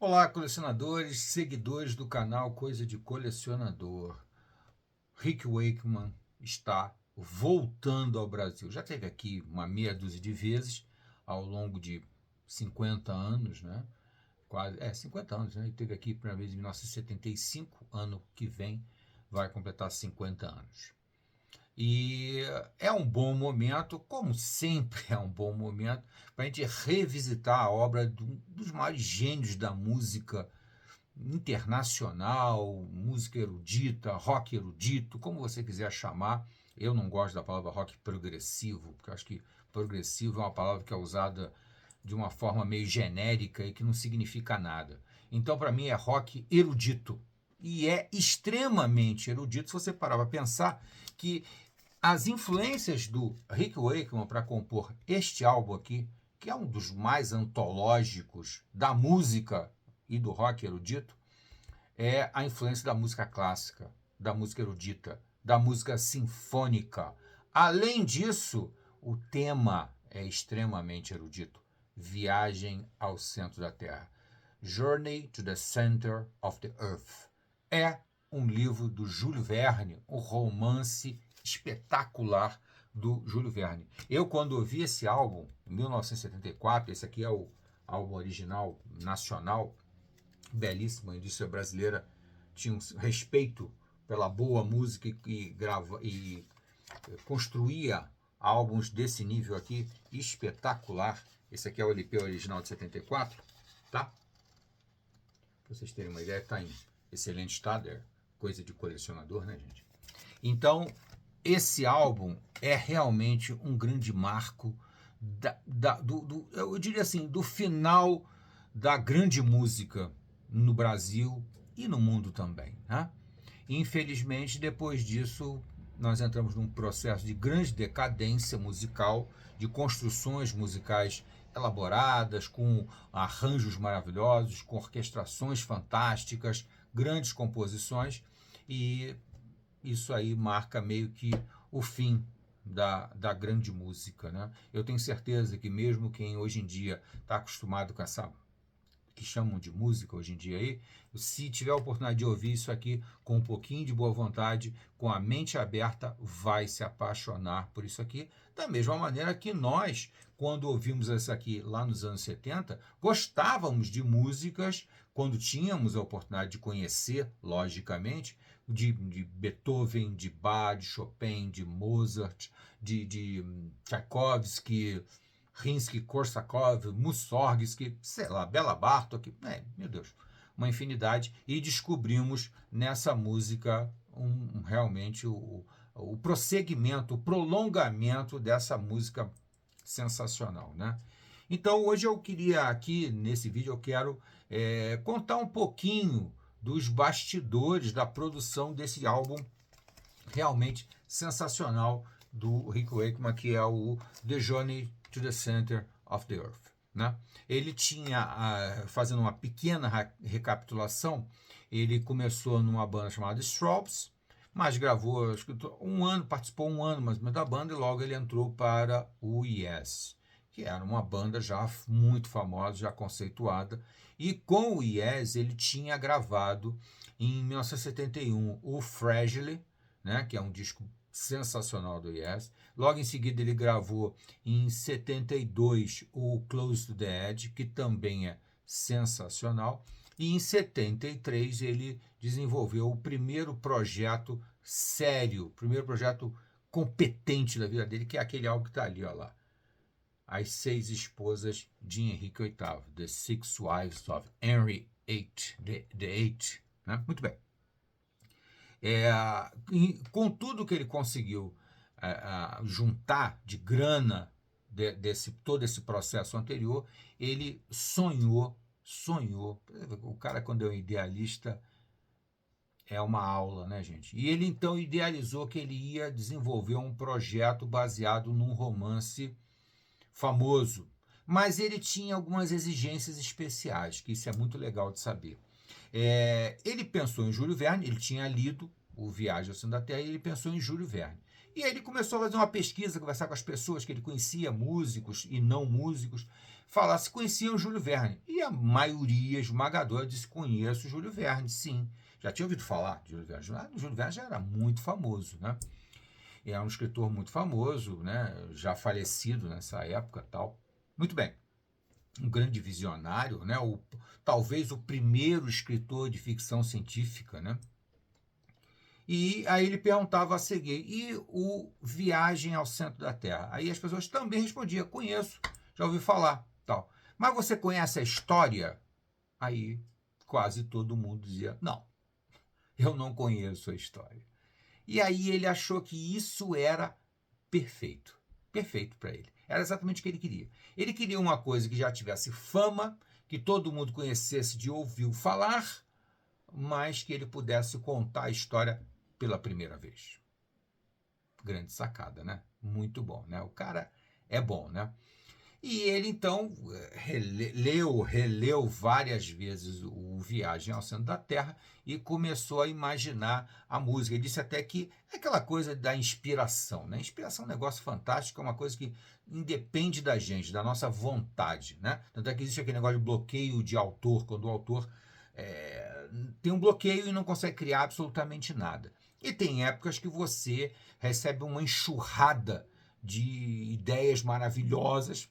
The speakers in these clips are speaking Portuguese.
Olá, colecionadores, seguidores do canal Coisa de Colecionador. Rick Wakeman está voltando ao Brasil. Já esteve aqui uma meia dúzia de vezes ao longo de 50 anos, né? Quase, 50 anos, né? Ele esteve aqui a primeira vez em 1975, ano que vem vai completar 50 anos. E é um bom momento, como sempre é um bom momento, para a gente revisitar a obra dos maiores gênios da música internacional, música erudita, rock erudito, como você quiser chamar. Eu não gosto da palavra rock progressivo, porque eu acho que progressivo é uma palavra que é usada de uma forma meio genérica e que não significa nada. Então, para mim, é rock erudito. E é extremamente erudito se você parar para pensar que as influências do Rick Wakeman para compor este álbum aqui, que é um dos mais antológicos da música e do rock erudito, é a influência da música clássica, da música erudita, da música sinfônica. Além disso, o tema é extremamente erudito. Viagem ao centro da Terra. Journey to the Center of the Earth. É um livro do Júlio Verne, um romance espetacular do Júlio Verne. Eu, quando ouvi esse álbum, em 1974, esse aqui é o álbum original nacional, belíssima, a indústria brasileira tinha um respeito pela boa música e construía álbuns desse nível aqui, espetacular. Esse aqui é o LP original de 74, tá? Para vocês terem uma ideia, está em excelente estado, é coisa de colecionador, né, gente? Então, esse álbum é realmente um grande marco eu diria assim, do final da grande música no Brasil e no mundo também, né? Infelizmente, depois disso, nós entramos num processo de grande decadência musical, de construções musicais elaboradas, com arranjos maravilhosos, com orquestrações fantásticas, grandes composições, e isso aí marca meio que o fim da grande música, né? Eu tenho certeza que mesmo quem hoje em dia está acostumado com essa que chamam de música hoje em dia aí, se tiver a oportunidade de ouvir isso aqui com um pouquinho de boa vontade, com a mente aberta, vai se apaixonar por isso aqui, da mesma maneira que nós, quando ouvimos isso aqui lá nos anos 70, gostávamos de músicas, quando tínhamos a oportunidade de conhecer, logicamente, de Beethoven, de Bach, de Chopin, de Mozart, de Tchaikovsky, Rimsky-Korsakov, Mussorgsky, sei lá, Bela Bartok, meu Deus, uma infinidade, e descobrimos nessa música realmente o prosseguimento, o prolongamento dessa música sensacional, né? Então hoje eu queria aqui, nesse vídeo, eu quero contar um pouquinho dos bastidores da produção desse álbum realmente sensacional do Rick Wakeman, que é o The Journey to the Center of the Earth. Né? Ele tinha, fazendo uma pequena recapitulação, ele começou numa banda chamada Stropes, mas gravou um ano, participou um ano mais ou menos da banda, e logo ele entrou para o Yes, que era uma banda já muito famosa, já conceituada, e com o Yes ele tinha gravado em 1971 o Fragile, né, que é um disco sensacional do Yes. Logo em seguida ele gravou em 72 o Close to the Edge, que também é sensacional. E em 73 ele desenvolveu o primeiro projeto sério, o primeiro projeto competente da vida dele, que é aquele álbum que está ali, ó lá. As Seis Esposas de Henrique VIII, The Six Wives of Henry VIII, the Eight. Né? Muito bem. Com tudo que ele conseguiu juntar de grana todo esse processo anterior, ele sonhou. O cara, quando é um idealista, é uma aula, né, gente? E ele então idealizou que ele ia desenvolver um projeto baseado num romance famoso. Mas ele tinha algumas exigências especiais, que isso é muito legal de saber. Ele pensou em Júlio Verne, ele tinha lido o Viagem ao Centro da Terra e ele pensou em Júlio Verne. E aí ele começou a fazer uma pesquisa, conversar com as pessoas que ele conhecia, músicos e não músicos, falar se conheciam Júlio Verne. E a maioria esmagadora disse: conheço Júlio Verne, sim. Já tinha ouvido falar de Júlio Verne. Júlio Verne já era muito famoso, né? E é um escritor muito famoso, né? Já falecido nessa época, tal. Muito bem. Um grande visionário, né? Talvez o primeiro escritor de ficção científica, né? E aí ele perguntava a seguir: e o Viagem ao Centro da Terra? Aí as pessoas também respondiam: conheço, já ouvi falar, tal. Mas você conhece a história? Aí quase todo mundo dizia: não, eu não conheço a história. E aí ele achou que isso era perfeito. Perfeito para ele. Era exatamente o que ele queria. Ele queria uma coisa que já tivesse fama, que todo mundo conhecesse de ouvir falar, mas que ele pudesse contar a história pela primeira vez. Grande sacada, né? Muito bom, né? O cara é bom, né? E ele, então, releu várias vezes o Viagem ao Centro da Terra e começou a imaginar a música. Ele disse até que é aquela coisa da inspiração, né? Inspiração é um negócio fantástico, é uma coisa que independe da gente, da nossa vontade, né? Tanto é que existe aquele negócio de bloqueio de autor, quando o autor tem um bloqueio e não consegue criar absolutamente nada. E tem épocas que você recebe uma enxurrada de ideias maravilhosas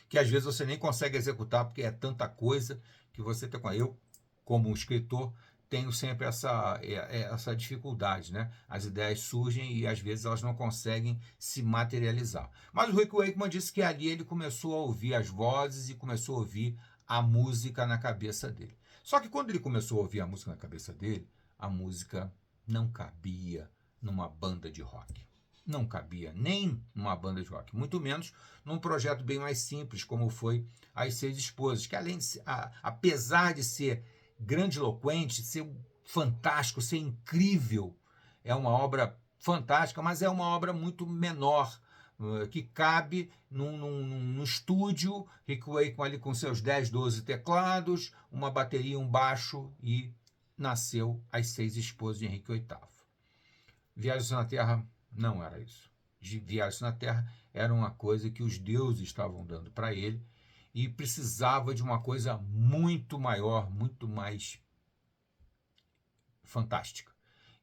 que às vezes você nem consegue executar porque é tanta coisa que você tem. Eu, como um escritor, tenho sempre essa dificuldade, né? As ideias surgem e às vezes elas não conseguem se materializar. Mas o Rick Wakeman disse que ali ele começou a ouvir as vozes e começou a ouvir a música na cabeça dele. Só que quando ele começou a ouvir a música na cabeça dele, a música não cabia numa banda de rock. Não cabia nem numa banda de rock, muito menos num projeto bem mais simples, como foi As Seis Esposas, que além de, apesar de ser grandiloquente, ser fantástico, ser incrível, é uma obra fantástica, mas é uma obra muito menor, que cabe num estúdio, Rick Wakeman ali com seus 10, 12 teclados, uma bateria, um baixo, e nasceu As Seis Esposas de Henrique VIII. Viagens na Terra não era isso. Viagens na Terra era uma coisa que os deuses estavam dando para ele e precisava de uma coisa muito maior, muito mais fantástica.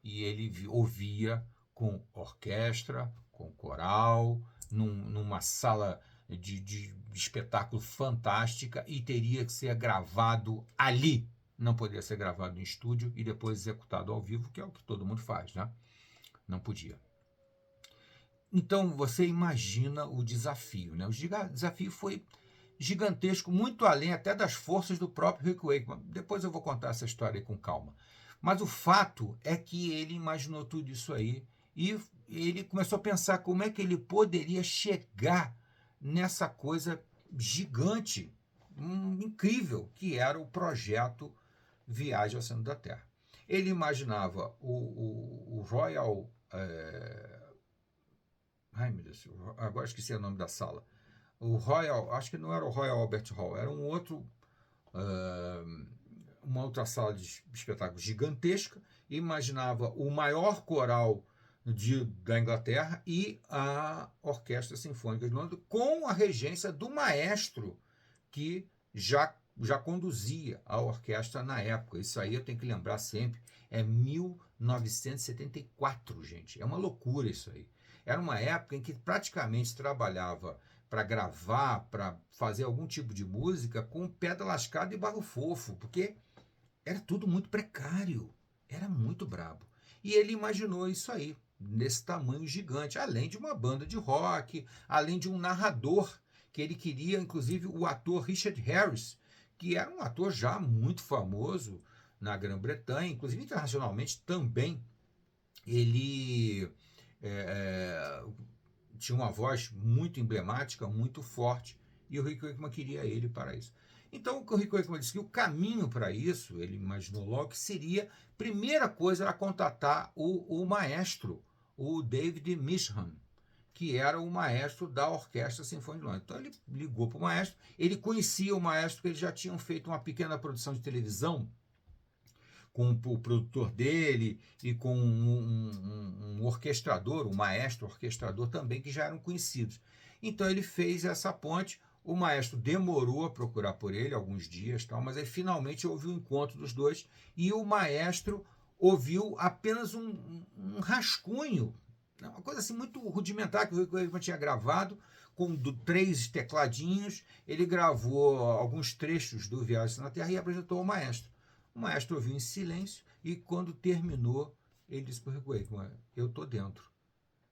E ele ouvia com orquestra, com coral, numa sala de espetáculo fantástica e teria que ser gravado ali. Não poderia ser gravado em estúdio e depois executado ao vivo, que é o que todo mundo faz, né? Não podia. Então você imagina o desafio, né? O desafio foi gigantesco, muito além até das forças do próprio Rick Wakeman. Depois eu vou contar essa história aí com calma. Mas o fato é que ele imaginou tudo isso aí e ele começou a pensar como é que ele poderia chegar nessa coisa gigante, incrível, que era o projeto Viagem ao Centro da Terra. Ele imaginava o Royal... Ai, meu Deus, agora esqueci o nome da sala. O Royal, acho que não era o Royal Albert Hall, era uma outra sala de espetáculo gigantesca. Imaginava o maior coral da Inglaterra e a Orquestra Sinfônica de Londres, com a regência do maestro que já conduzia a orquestra na época. Isso aí eu tenho que lembrar sempre. É 1974, gente. É uma loucura isso aí. Era uma época em que praticamente se trabalhava para gravar, para fazer algum tipo de música com pedra lascada e barro fofo, porque era tudo muito precário, era muito brabo. E ele imaginou isso aí, nesse tamanho gigante, além de uma banda de rock, além de um narrador, que ele queria, inclusive, o ator Richard Harris, que era um ator já muito famoso na Grã-Bretanha, inclusive internacionalmente também. Ele tinha uma voz muito emblemática, muito forte, e o Rick Wakeman queria ele para isso. Então o Rick Wakeman disse que o caminho para isso, ele imaginou logo que seria, primeira coisa era contatar o maestro, o David Measham, que era o maestro da Orquestra Sinfônica de Londres. Então ele ligou para o maestro, ele conhecia o maestro, porque eles já tinham feito uma pequena produção de televisão com o produtor dele e com um orquestrador, um maestro orquestrador também, que já eram conhecidos. Então ele fez essa ponte, O maestro demorou a procurar por ele alguns dias, tal, mas aí finalmente houve o encontro dos dois e o maestro ouviu apenas um rascunho, uma coisa assim muito rudimentar que o Rick Wakeman tinha gravado, com 3 tecladinhos. Ele gravou alguns trechos do Viagem na Terra e apresentou ao maestro. O maestro ouviu em silêncio e quando terminou, ele disse para o Rick Wakeman: eu estou dentro,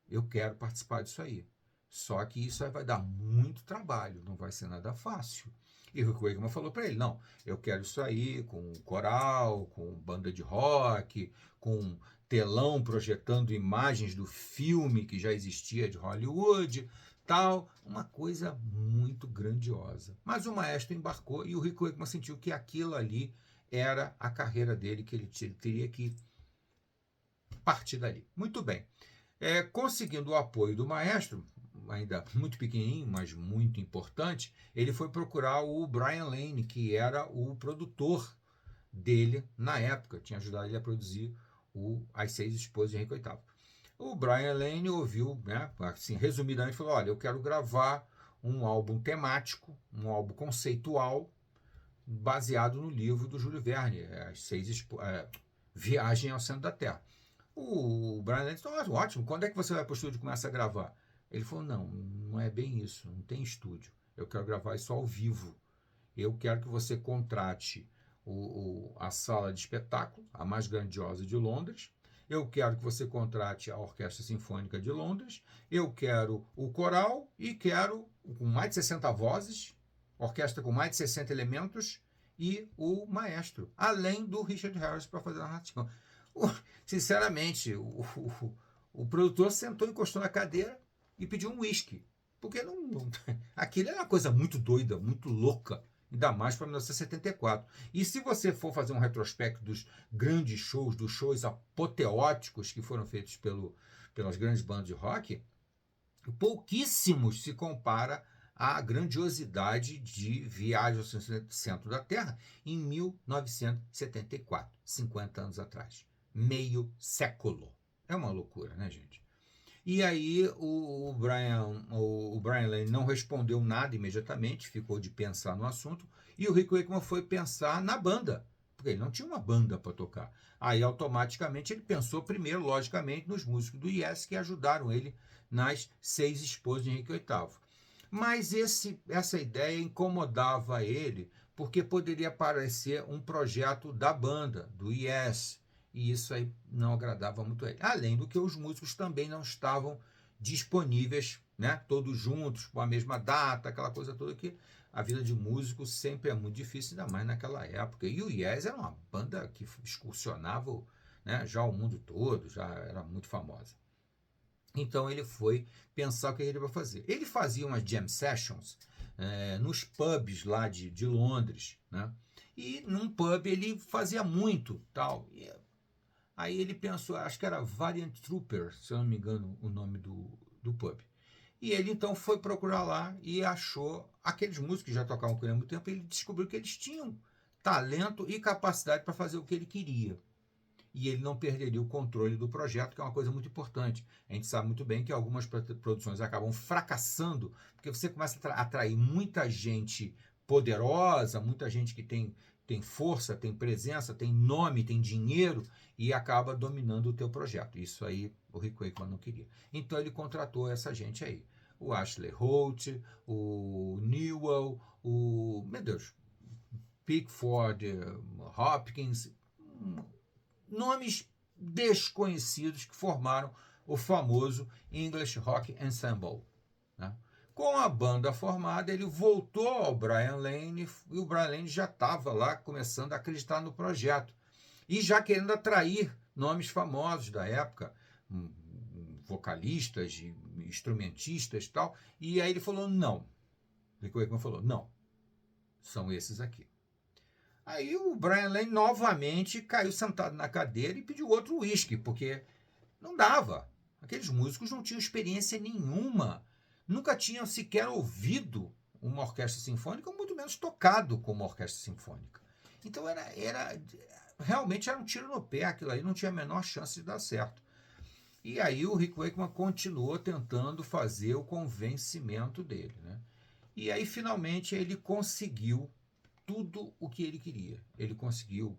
eu quero participar disso aí. Só que isso aí vai dar muito trabalho, não vai ser nada fácil. E o Rick Wakeman falou para ele: não, eu quero isso aí com coral, com banda de rock, com telão projetando imagens do filme que já existia de Hollywood, tal, uma coisa muito grandiosa. Mas o maestro embarcou e o Rick Wakeman sentiu que aquilo ali era a carreira dele, que ele teria que partir dali. Muito bem. Conseguindo o apoio do maestro, ainda muito pequenininho, mas muito importante, ele foi procurar o Brian Lane, que era o produtor dele na época, tinha ajudado ele a produzir As 6 Esposas de Henrique VIII. O Brian Lane ouviu, né, assim, resumidamente, falou: olha, eu quero gravar um álbum temático, um álbum conceitual, baseado no livro do Júlio Verne, Viagem ao Centro da Terra. O Brian Lane disse: ótimo, quando é que você vai para o estúdio e começa a gravar? Ele falou: não, não é bem isso, não tem estúdio. Eu quero gravar isso ao vivo. Eu quero que você contrate a sala de espetáculo, a mais grandiosa de Londres. Eu quero que você contrate a Orquestra Sinfônica de Londres. Eu quero o coral e quero, com mais de 60 vozes, orquestra com mais de 60 elementos e o maestro, além do Richard Harris para fazer a narrativa. Sinceramente, o produtor sentou, encostou na cadeira e pediu um uísque. Porque aquilo era uma coisa muito doida, muito louca, ainda mais para 1974. E se você for fazer um retrospecto dos grandes shows, dos shows apoteóticos que foram feitos pelas grandes bandas de rock, pouquíssimos se compara à grandiosidade de Viagem ao Centro da Terra em 1974, 50 anos atrás. Meio século. É uma loucura, né, gente? E aí o Brian Lane não respondeu nada imediatamente, ficou de pensar no assunto, e o Rick Wakeman foi pensar na banda, porque ele não tinha uma banda para tocar. Aí automaticamente ele pensou primeiro, logicamente, nos músicos do Yes que ajudaram ele nas 6 Esposas de Henrique VIII. Mas essa ideia incomodava ele, porque poderia parecer um projeto da banda, do Yes, e isso aí não agradava muito a ele. Além do que os músicos também não estavam disponíveis, né, todos juntos, com a mesma data, aquela coisa toda que a vida de músico sempre é muito difícil, ainda mais naquela época. E o Yes era uma banda que excursionava, né, já o mundo todo, já era muito famosa. Então ele foi pensar o que ele ia fazer. Ele fazia umas jam sessions nos pubs lá de Londres, né? E num pub ele fazia muito tal. Aí ele pensou, acho que era Variant Trooper, se eu não me engano o nome do pub. E ele então foi procurar lá e achou aqueles músicos que já tocavam com ele há muito tempo. Ele descobriu que eles tinham talento e capacidade para fazer o que ele queria. E ele não perderia o controle do projeto, que é uma coisa muito importante. A gente sabe muito bem que algumas produções acabam fracassando, porque você começa a atrair muita gente poderosa, muita gente que tem força, tem presença, tem nome, tem dinheiro, e acaba dominando o teu projeto. Isso aí o Rick Wakeman não queria. Então ele contratou essa gente aí. O Ashley Holt, o Newell, meu Deus, Pickford, Hopkins, nomes desconhecidos que formaram o famoso English Rock Ensemble. Né? Com a banda formada, ele voltou ao Brian Lane e o Brian Lane já estava lá começando a acreditar no projeto e já querendo atrair nomes famosos da época, vocalistas, instrumentistas e tal. E aí ele falou: não. Rick Wakeman falou: não, são esses aqui. Aí o Brian Lane novamente caiu sentado na cadeira e pediu outro uísque, porque não dava. Aqueles músicos não tinham experiência nenhuma, nunca tinham sequer ouvido uma orquestra sinfônica, ou muito menos tocado como uma orquestra sinfônica. Então realmente era um tiro no pé, aquilo aí não tinha a menor chance de dar certo. E aí o Rick Wakeman continuou tentando fazer o convencimento dele, né? E aí, finalmente, ele conseguiu tudo o que ele queria. Ele conseguiu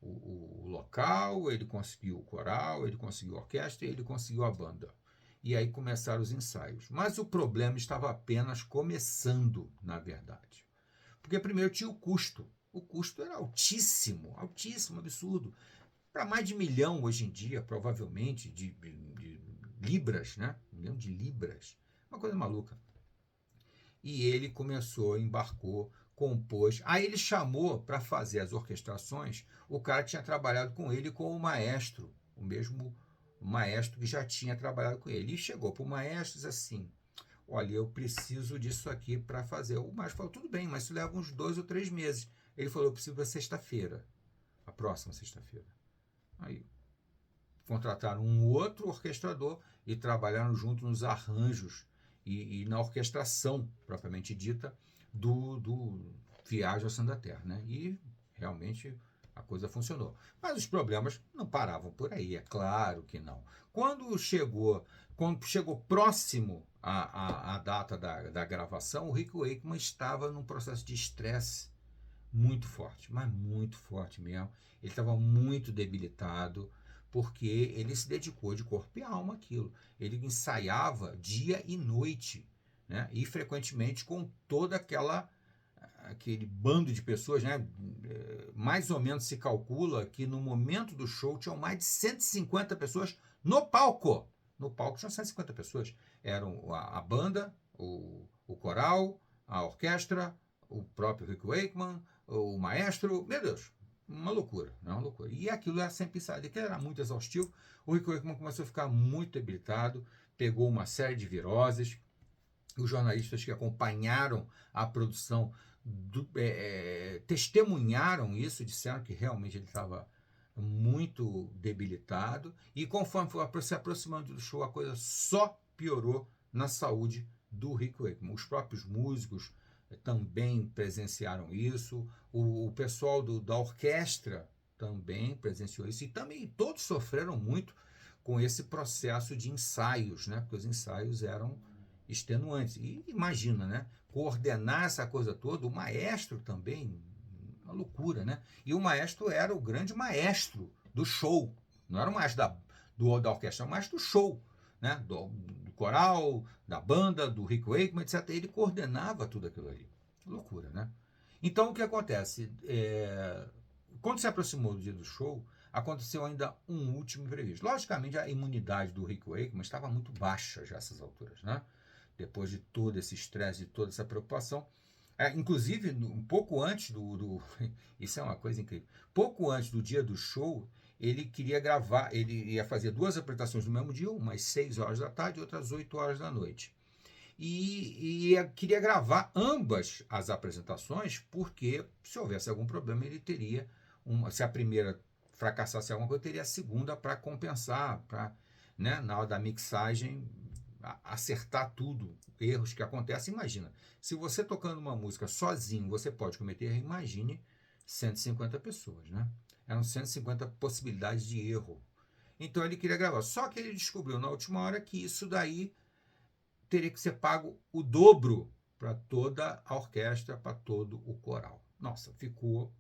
o local, ele conseguiu o coral, ele conseguiu a orquestra e ele conseguiu a banda. E aí começaram os ensaios. Mas o problema estava apenas começando, na verdade. Porque primeiro tinha o custo. O custo era altíssimo, altíssimo, absurdo. Para mais de 1 milhão hoje em dia, provavelmente, de libras, né? 1 milhão de libras. Uma coisa maluca. E ele começou, embarcou, compôs. Aí ele chamou para fazer as orquestrações o cara que tinha trabalhado com ele como maestro, o mesmo maestro que já tinha trabalhado com ele. E chegou para o maestro e disse assim: olha, eu preciso disso aqui para fazer. O maestro falou: tudo bem, mas isso leva uns 2 ou 3 meses. Ele falou: eu preciso para sexta-feira, a próxima sexta-feira. Aí contrataram um outro orquestrador e trabalharam junto nos arranjos e na orquestração, propriamente dita, do Viagem ao Centro da Terra. Né? E realmente a coisa funcionou. Mas os problemas não paravam por aí, é claro que não. Quando chegou próximo à data da gravação, o Rick Wakeman estava num processo de estresse muito forte, mas muito forte mesmo. Ele estava muito debilitado, porque ele se dedicou de corpo e alma àquilo. Ele ensaiava dia e noite, né? E frequentemente com toda aquele bando de pessoas, né? Mais ou menos se calcula que no momento do show tinham mais de 150 pessoas no palco. No palco tinham 150 pessoas. Eram a banda, o coral, a orquestra, o próprio Rick Wakeman, o maestro. Meu Deus, uma loucura, né? Uma loucura. E aquilo era sempre pensado, que era muito exaustivo. O Rick Wakeman começou a ficar muito debilitado, pegou uma série de viroses. Os jornalistas que acompanharam a produção testemunharam isso, disseram que realmente ele estava muito debilitado. E conforme foi se aproximando do show, a coisa só piorou na saúde do Rick Wakeman. Os próprios músicos também presenciaram isso, o pessoal da orquestra também presenciou isso, e também todos sofreram muito com esse processo de ensaios, né? Porque os ensaios eram extenuantes. E imagina, né? Coordenar essa coisa toda, o maestro também, uma loucura, né? E o maestro era o grande maestro do show, não era o maestro da orquestra, era o maestro do show, né? Do coral, da banda, do Rick Wakeman, etc. Ele coordenava tudo aquilo ali. Loucura, né? Então, o que acontece? Quando se aproximou do dia do show, aconteceu ainda um último imprevisto. Logicamente, a imunidade do Rick Wakeman estava muito baixa já a essas alturas, né? Depois de todo esse estresse, de toda essa preocupação. Inclusive, um pouco antes Isso é uma coisa incrível. Pouco antes do dia do show, ele queria gravar, ele ia fazer 2 apresentações no mesmo dia, umas 6 horas da tarde e outras 8 horas da noite. E queria gravar ambas as apresentações, porque se houvesse algum problema, ele teria se a primeira fracassasse alguma coisa, teria a segunda para compensar, para, né, na hora da mixagem, acertar tudo, erros que acontecem. Imagina, se você tocando uma música sozinho, você pode cometer erro, imagine 150 pessoas, né? Eram 150 possibilidades de erro. Então ele queria gravar. Só que ele descobriu na última hora que isso daí teria que ser pago o dobro para toda a orquestra, para todo o coral. Nossa, ficou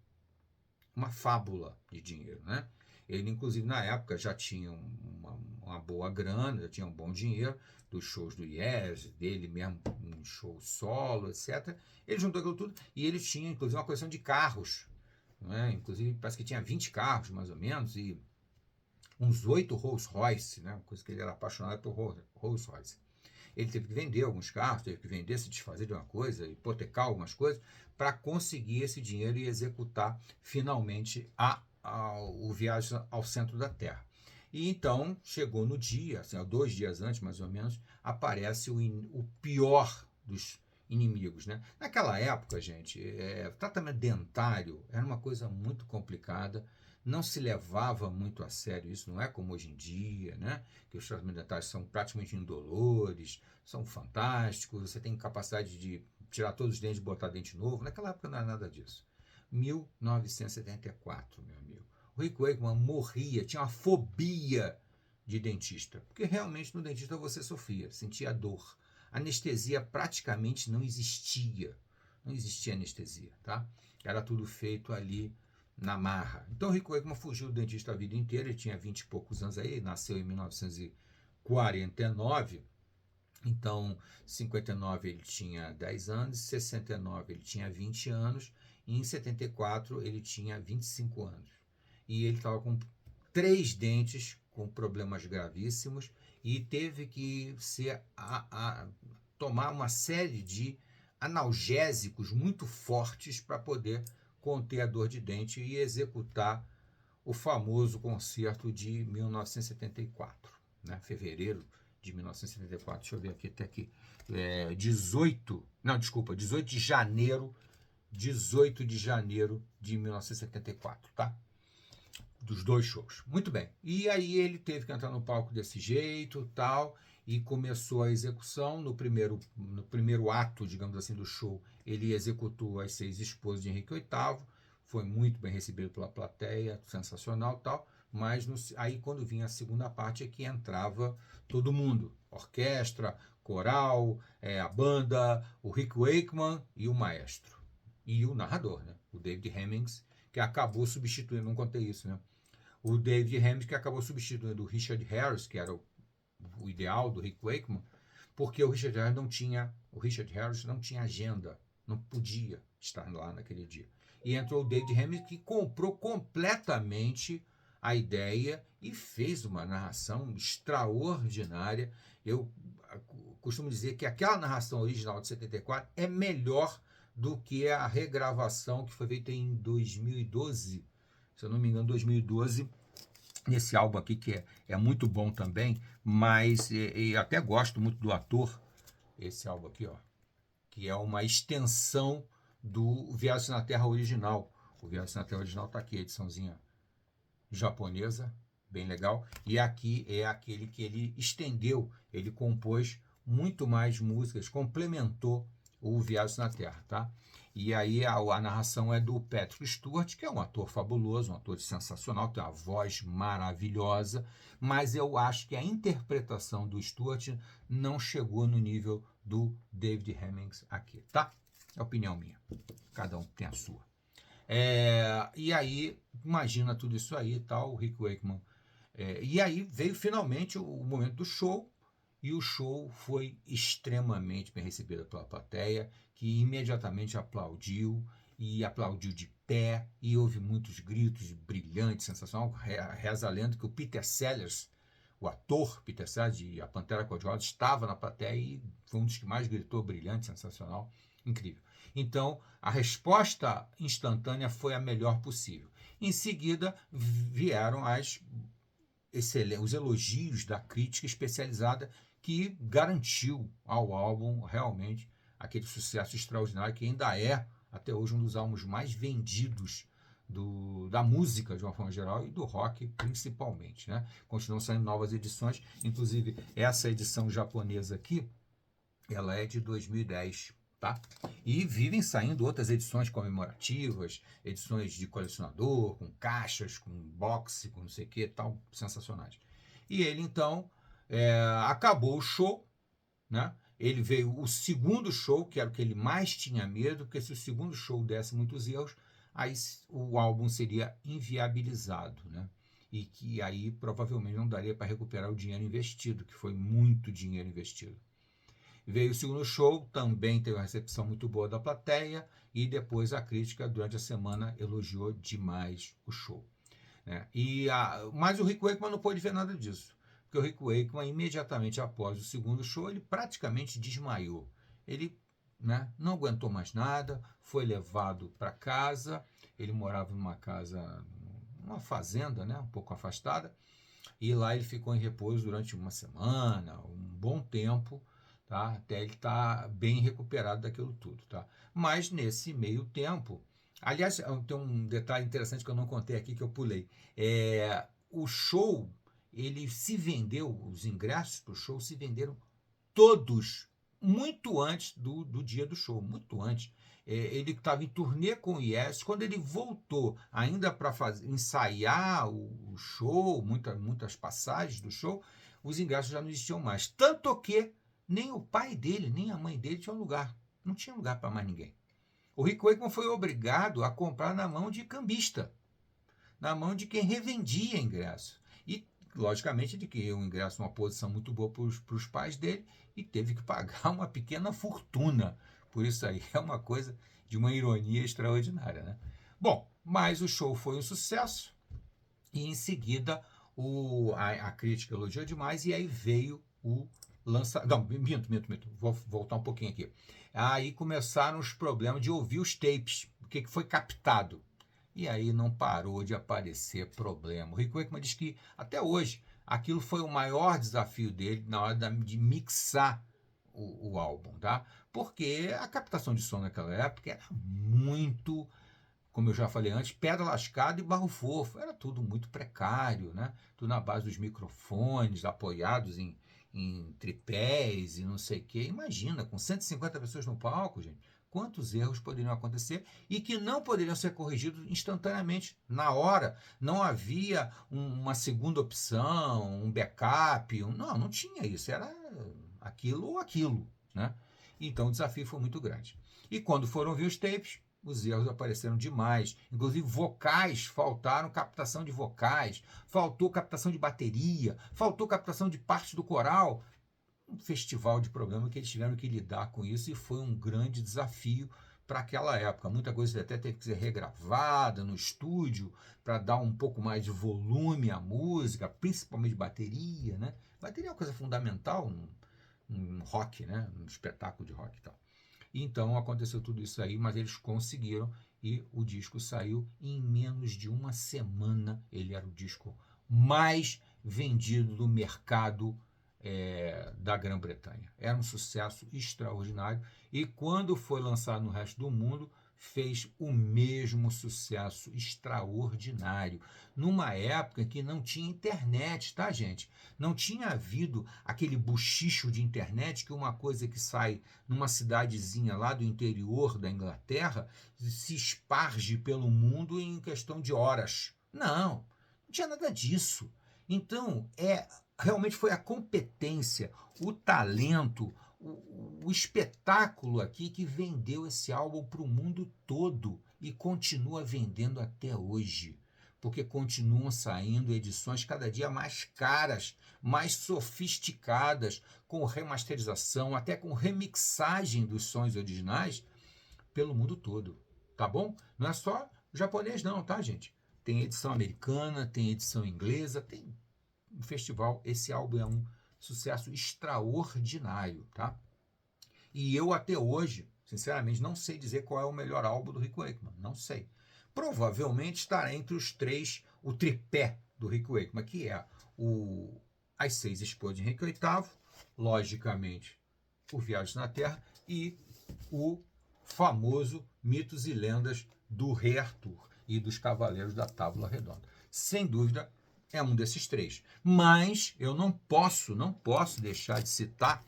uma fábula de dinheiro, né? Ele, inclusive, na época já tinha uma boa grana, já tinha um bom dinheiro dos shows do Yes, dele mesmo, um show solo, etc. Ele juntou aquilo tudo e ele tinha, inclusive, uma coleção de carros, né? Inclusive, parece que tinha 20 carros, mais ou menos, e uns 8 Rolls Royce, né? Uma coisa que ele era apaixonado por Rolls Royce. Ele teve que vender alguns carros, teve que vender, se desfazer de uma coisa, hipotecar algumas coisas, para conseguir esse dinheiro e executar finalmente o Viagem ao Centro da Terra. E então, chegou no dia, assim, 2 dias antes, mais ou menos, aparece o pior dos inimigos, né? Naquela época, gente, tratamento dentário era uma coisa muito complicada, não se levava muito a sério isso, não é como hoje em dia, né? Que os tratamentos dentários são praticamente indolores, são fantásticos, você tem capacidade de tirar todos os dentes e botar dente novo. Naquela época não era nada disso. 1974, meu amigo. O Rick Wakeman morria, tinha uma fobia de dentista, porque realmente no dentista você sofria, sentia dor. anestesia praticamente não existia. Não existia anestesia, tá? Era tudo feito ali na marra. Então, o Rick Wakeman fugiu do dentista a vida inteira, ele tinha 20 e poucos anos aí, nasceu em 1949, então, em 59 ele tinha 10 anos, em 69 ele tinha 20 anos, e em 74 ele tinha 25 anos. E ele estava com 3 dentes com problemas gravíssimos e teve que tomar uma série de analgésicos muito fortes para poder conter a dor de dente e executar o famoso concerto de 1974, né? Fevereiro de 1974. Deixa eu ver aqui, até aqui. 18 de janeiro, 18 de janeiro de 1974, tá? Dos 2 shows. Muito bem. E aí ele teve que entrar no palco desse jeito, tal, e começou a execução. No primeiro ato, digamos assim, do show, ele executou as 6 esposas de Henrique VIII, foi muito bem recebido pela plateia, sensacional, tal, mas aí quando vinha a segunda parte é que entrava todo mundo, orquestra, coral, a banda, o Rick Wakeman e o maestro. E o narrador, né? O David Hemmings, que acabou substituindo, não contei isso, né? O David Hemmings, que acabou substituindo o Richard Harris, que era o ideal do Rick Wakeman, porque o Richard Harris não tinha agenda, não podia estar lá naquele dia. E entrou o David Hemmings, que comprou completamente a ideia e fez uma narração extraordinária. Eu costumo dizer que aquela narração original de 74 é melhor do que a regravação que foi feita em 2012, se eu não me engano, 2012, nesse álbum aqui, que é muito bom também, mas eu até gosto muito do ator, esse álbum aqui, ó, que é uma extensão do Viagem na Terra original. O Viagem na Terra original tá aqui, a ediçãozinha japonesa, bem legal, e aqui é aquele que ele estendeu, ele compôs muito mais músicas, complementou o Viagem na Terra, tá? E aí a narração é do Patrick Stewart, que é um ator fabuloso, um ator sensacional, tem uma voz maravilhosa, mas eu acho que a interpretação do Stewart não chegou no nível do David Hemmings aqui, tá? É opinião minha, cada um tem a sua. E aí, imagina tudo isso aí e tal, o Rick Wakeman. E aí veio finalmente o momento do show, e o show foi extremamente bem recebido pela plateia, que imediatamente aplaudiu, e aplaudiu de pé, e houve muitos gritos brilhantes, sensacional. Reza a lenda que o Peter Sellers, o ator Peter Sellers de A Pantera Cor-de-Rosa, estava na plateia e foi um dos que mais gritou, brilhante, sensacional, incrível. Então, a resposta instantânea foi a melhor possível. Em seguida, vieram os elogios da crítica especializada, que garantiu ao álbum realmente aquele sucesso extraordinário que ainda é, até hoje, um dos álbuns mais vendidos da música de uma forma geral e do rock principalmente, né? Continuam saindo novas edições, inclusive essa edição japonesa aqui, ela é de 2010, tá? E vivem saindo outras edições comemorativas, edições de colecionador, com caixas, com boxe, com não sei o que, tal, sensacionais. E ele então acabou o show, né? Ele veio o segundo show, que era o que ele mais tinha medo, porque se o segundo show desse muitos erros, aí o álbum seria inviabilizado, né? E que aí provavelmente não daria para recuperar o dinheiro investido, que foi muito dinheiro investido. Veio o segundo show, também teve uma recepção muito boa da plateia, e depois a crítica, durante a semana, elogiou demais o show, né? Mas o Rick Wakeman não pôde ver nada disso, porque o Rick Wakeman, imediatamente após o segundo show, ele praticamente desmaiou. Ele, né, não aguentou mais nada, foi levado para casa. Ele morava numa casa, numa fazenda, né, um pouco afastada, e lá ele ficou em repouso durante uma semana, um bom tempo, tá? Até ele estar bem recuperado daquilo tudo, tá? Mas nesse meio tempo, aliás, tem um detalhe interessante que eu não contei aqui, que eu pulei. O show, ele se vendeu, os ingressos para o show se venderam todos muito antes do dia do show, muito antes. Ele estava em turnê com o Yes. Quando ele voltou, ainda para ensaiar o show, muitas passagens do show, os ingressos já não existiam mais. Tanto que Nem o pai dele, nem a mãe dele tinham lugar. Não tinha lugar para mais ninguém. O Rick Wakeman foi obrigado a comprar na mão de cambista, na mão de quem revendia ingresso. E, logicamente, de que o ingresso numa posição muito boa para os pais dele e teve que pagar uma pequena fortuna. Por isso aí é uma coisa de uma ironia extraordinária, né? Bom, mas o show foi um sucesso e em seguida a crítica elogiou demais e aí veio o lançamento. Não, minto. Vou voltar um pouquinho aqui. Aí começaram os problemas de ouvir os tapes, o que foi captado. E aí não parou de aparecer problema. O Rick Wakeman diz que até hoje aquilo foi o maior desafio dele na hora de mixar o álbum, tá? Porque a captação de som naquela época era muito, como eu já falei antes, pedra lascada e barro fofo. Era tudo muito precário, né? Tudo na base dos microfones, apoiados em tripés e não sei o quê. Imagina, com 150 pessoas no palco, gente, quantos erros poderiam acontecer e que não poderiam ser corrigidos instantaneamente, na hora. Não havia uma segunda opção, um backup. Não tinha isso. Era aquilo ou aquilo, né? Então o desafio foi muito grande. E quando foram ver os tapes, os erros apareceram demais. Inclusive, vocais faltaram, captação de vocais, faltou captação de bateria, faltou captação de parte do coral. Um festival de problema que eles tiveram que lidar com isso e foi um grande desafio para aquela época. Muita coisa até teve que ser regravada no estúdio para dar um pouco mais de volume à música, principalmente bateria, né? Bateria é uma coisa fundamental num rock, né? Num espetáculo de rock e tal. Então aconteceu tudo isso aí, mas eles conseguiram e o disco saiu em menos de uma semana. Ele era o disco mais vendido do mercado da Grã-Bretanha. Era um sucesso extraordinário e quando foi lançado no resto do mundo fez o mesmo sucesso extraordinário, numa época em que não tinha internet, tá, gente? Não tinha havido aquele buchicho de internet que uma coisa que sai numa cidadezinha lá do interior da Inglaterra se esparge pelo mundo em questão de horas. Não tinha nada disso. Então, realmente foi a competência, o talento, o espetáculo aqui que vendeu esse álbum para o mundo todo e continua vendendo até hoje. Porque continuam saindo edições cada dia mais caras, mais sofisticadas, com remasterização, até com remixagem dos sons originais pelo mundo todo. Tá bom? Não é só japonês, não, tá, gente? Tem edição americana, tem edição inglesa, tem um festival. Esse álbum é um sucesso extraordinário, tá? E eu até hoje, sinceramente, não sei dizer qual é o melhor álbum do Rick Wakeman, não sei. Provavelmente estará entre os três, o tripé do Rick Wakeman, que é As Seis Esposas de Henrique VIII, logicamente, o Viagens na Terra e o famoso Mitos e Lendas do Rei Arthur e dos Cavaleiros da Tábua Redonda. Sem dúvida, é um desses três. Mas eu não posso deixar de citar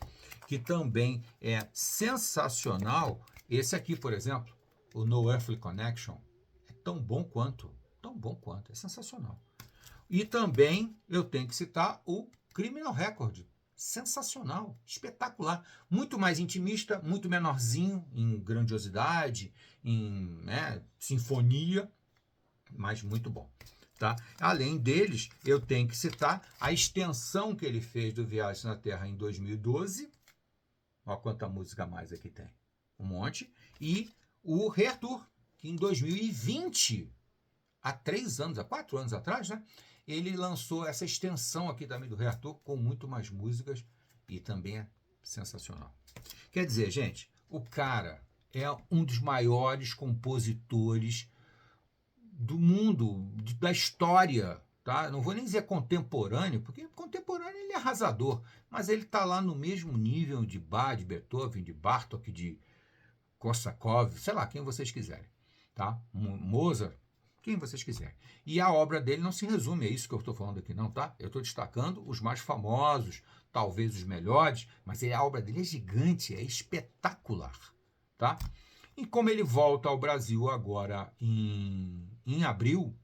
que também é sensacional esse aqui, por exemplo, o No Earthly Connection. É tão bom quanto, é sensacional. E também eu tenho que citar o Criminal Record. Sensacional, espetacular, muito mais intimista, muito menorzinho em grandiosidade, em sinfonia, mas muito bom. Tá? Além deles, eu tenho que citar a extensão que ele fez do Viagem na Terra em 2012. Olha quanta música a mais aqui tem. Um monte. E o Rei Arthur, que em 2020, há 4 anos atrás, né? Ele lançou essa extensão aqui também do Rei Arthur com muito mais músicas e também é sensacional. Quer dizer, gente, o cara é um dos maiores compositores do mundo, da história, tá? Não vou nem dizer contemporâneo, porque contemporâneo ele é arrasador, mas ele está lá no mesmo nível de Bach, de Beethoven, de Bartók, de Korsakov, sei lá, quem vocês quiserem, tá? Mozart, quem vocês quiserem. E a obra dele não se resume a isso que eu estou falando aqui, não, tá? Eu estou destacando os mais famosos, talvez os melhores, mas a obra dele é gigante, é espetacular, tá? E como ele volta ao Brasil agora em abril,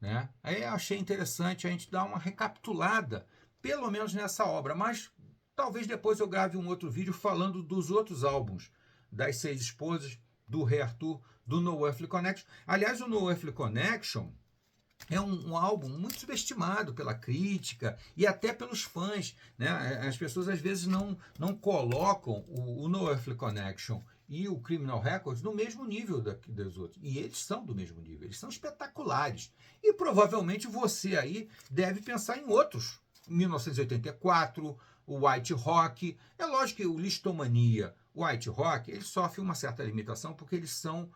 né? Aí eu achei interessante a gente dar uma recapitulada, pelo menos nessa obra, mas Talvez depois eu grave um outro vídeo falando dos outros álbuns, das 6 Esposas, do Rei Arthur, do No Earthly Connection. Aliás, o No Earthly Connection é um álbum muito subestimado pela crítica e até pelos fãs, né? As pessoas às vezes não colocam o No Earthly Connection e o Criminal Records no mesmo nível dos outros. E eles são do mesmo nível, eles são espetaculares. E provavelmente você aí deve pensar em outros. 1984, o White Rock. É lógico que o Listomania, o White Rock, ele sofre uma certa limitação porque eles são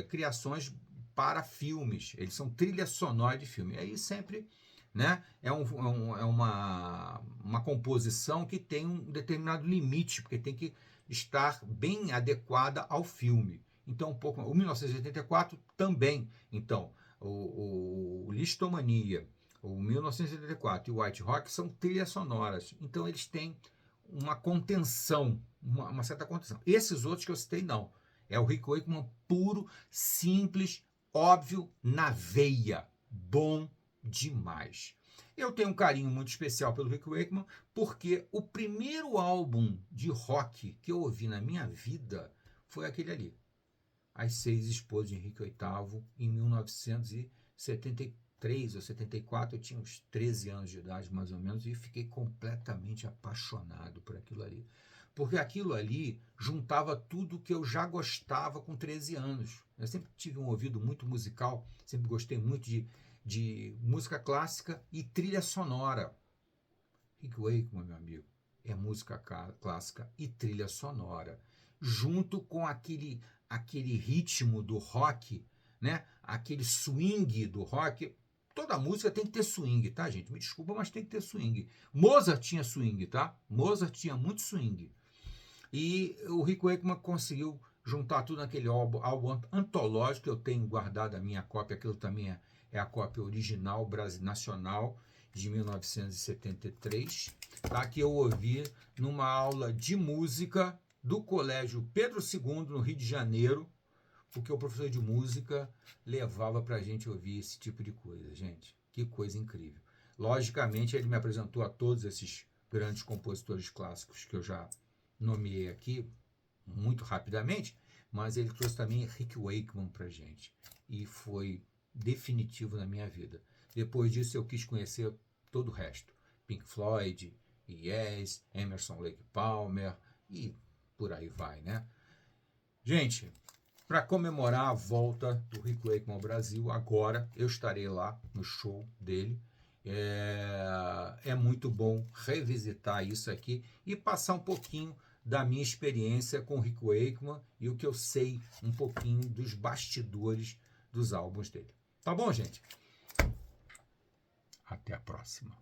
criações para filmes, eles são trilha sonora de filme. Aí sempre, né, é uma composição que tem um determinado limite, porque tem que estar bem adequada ao filme. Então, um pouco, o 1984 também. Então, o Listomania, o 1984 e o White Rock são trilhas sonoras. Então, eles têm uma contenção, uma certa contenção. Esses outros que eu citei, não. É o Rick Wakeman puro, simples, óbvio, na veia. Bom demais. Eu tenho um carinho muito especial pelo Rick Wakeman, porque o primeiro álbum de rock que eu ouvi na minha vida foi aquele ali. As 6 Esposas de Henrique VIII, em 1973 ou 74, eu tinha uns 13 anos de idade, mais ou menos, e fiquei completamente apaixonado por aquilo ali. Porque aquilo ali juntava tudo que eu já gostava com 13 anos. Eu sempre tive um ouvido muito musical, sempre gostei muito de música clássica e trilha sonora. Rick Wakeman, meu amigo, é música clássica e trilha sonora, junto com aquele ritmo do rock, né? Aquele swing do rock. Toda música tem que ter swing, tá, gente? Me desculpa, mas tem que ter swing. Mozart tinha swing, tá? Mozart tinha muito swing. E o Rick Wakeman conseguiu juntar tudo naquele álbum antológico. Eu tenho guardado a minha cópia, aquilo também é a cópia original nacional de 1973, tá? Que eu ouvi numa aula de música do Colégio Pedro II, no Rio de Janeiro, porque o professor de música levava para a gente ouvir esse tipo de coisa, gente. Que coisa incrível. Logicamente, ele me apresentou a todos esses grandes compositores clássicos que eu já nomeei aqui muito rapidamente, mas ele trouxe também Rick Wakeman para a gente. E foi definitivo na minha vida. Depois disso, eu quis conhecer todo o resto. Pink Floyd, Yes, Emerson Lake Palmer e por aí vai, né? Gente, para comemorar a volta do Rick Wakeman ao Brasil, agora eu estarei lá no show dele. É muito bom revisitar isso aqui e passar um pouquinho da minha experiência com o Rick Wakeman e o que eu sei um pouquinho dos bastidores dos álbuns dele. Tá bom, gente? Até a próxima.